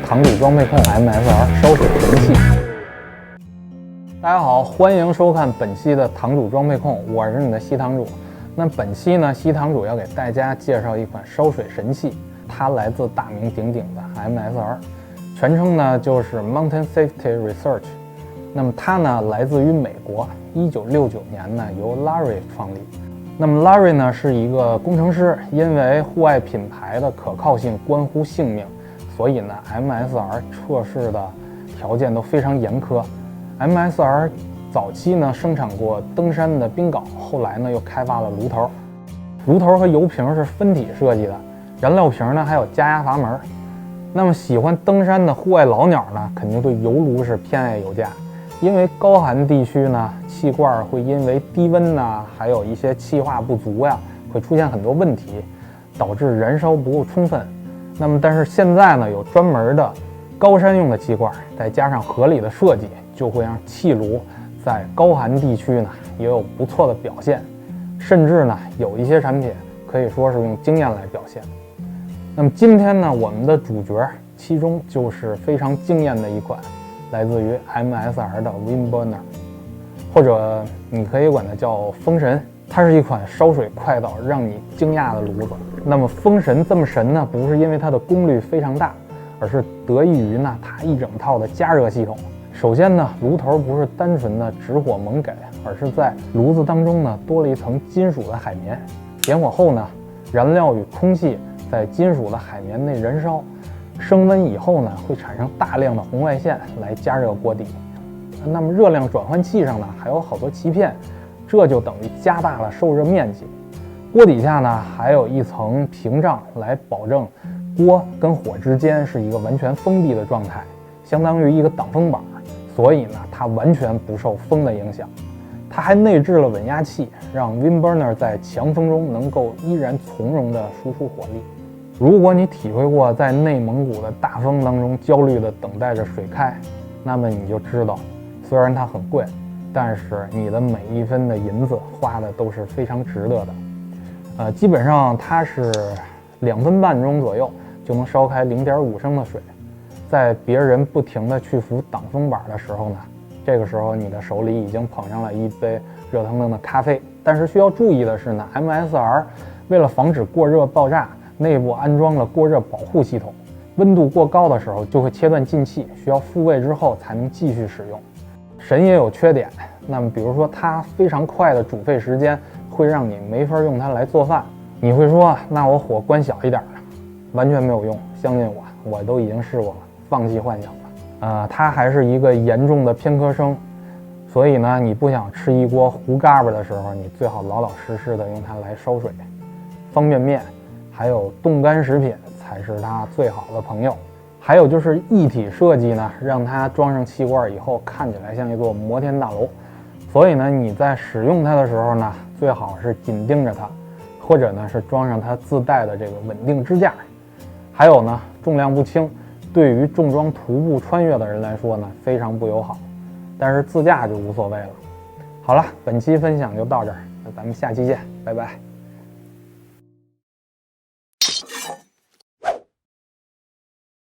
堂主装备控 MSR 烧水神器。大家好，欢迎收看本期的堂主装备控，我是你的西堂主。那本期呢，西堂主要给大家介绍一款烧水神器，它来自大名鼎鼎的 MSR， 全称呢就是 Mountain Safety Research。那么它呢来自于美国，1969年呢由 Larry 创立。那么 Larry 呢是一个工程师，因为户外品牌的可靠性关乎性命，所以呢 MSR 测试的条件都非常严苛。MSR 早期呢生产过登山的冰镐，后来呢又开发了炉头。炉头和油瓶是分体设计的，燃料瓶呢还有加压阀门。那么喜欢登山的户外老鸟呢，肯定对油炉是偏爱有加。因为高寒地区呢，气罐会因为低温呢，还有一些气化不足呀，会出现很多问题，导致燃烧不够充分。那么但是现在呢，有专门的高山用的气罐，再加上合理的设计，就会让气炉在高寒地区呢也有不错的表现，甚至呢有一些产品可以说是用经验来表现。那么今天呢，我们的主角其中就是非常惊艳的一款来自于 MSR 的 Windburner， 或者你可以管它叫风神。它是一款烧水快到让你惊讶的炉子。那么风神这么神呢，不是因为它的功率非常大，而是得益于呢它一整套的加热系统。首先呢，炉头不是单纯的直火猛给，而是在炉子当中呢多了一层金属的海绵。点火后呢，燃料与空气在金属的海绵内燃烧，升温以后呢，会产生大量的红外线来加热锅底。那么热量转换器上呢，还有好多鳍片，这就等于加大了受热面积。锅底下呢，还有一层屏障来保证锅跟火之间是一个完全封闭的状态，相当于一个挡风板，所以呢，它完全不受风的影响。它还内置了稳压器，让 Windburner 在强风中能够依然从容地输出火力。如果你体会过在内蒙古的大风当中焦虑地等待着水开，那么你就知道，虽然它很贵，但是你的每一分的银子花的都是非常值得的。基本上它是2分半钟左右就能烧开0.5升的水。在别人不停地去扶挡风板的时候呢，这个时候你的手里已经捧上了一杯热腾腾的咖啡。但是需要注意的是呢， MSR 为了防止过热爆炸，内部安装了过热保护系统，温度过高的时候就会切断进气，需要复位之后才能继续使用。神也有缺点，那么比如说它非常快的煮沸时间会让你没法用它来做饭。你会说，那我火关小一点呢？完全没有用，相信我，我都已经试过了，放弃幻想了。它还是一个严重的偏科生，所以呢，你不想吃一锅糊嘎巴的时候，你最好老老实实的用它来烧水。方便面还有冻干食品才是它最好的朋友。还有就是一体设计呢，让它装上气罐以后看起来像一座摩天大楼。所以呢，你在使用它的时候呢，最好是紧盯着它，或者呢是装上它自带的这个稳定支架。还有呢，重量不轻，对于重装徒步穿越的人来说呢，非常不友好。但是自驾就无所谓了。好了，本期分享就到这儿，那咱们下期见，拜拜。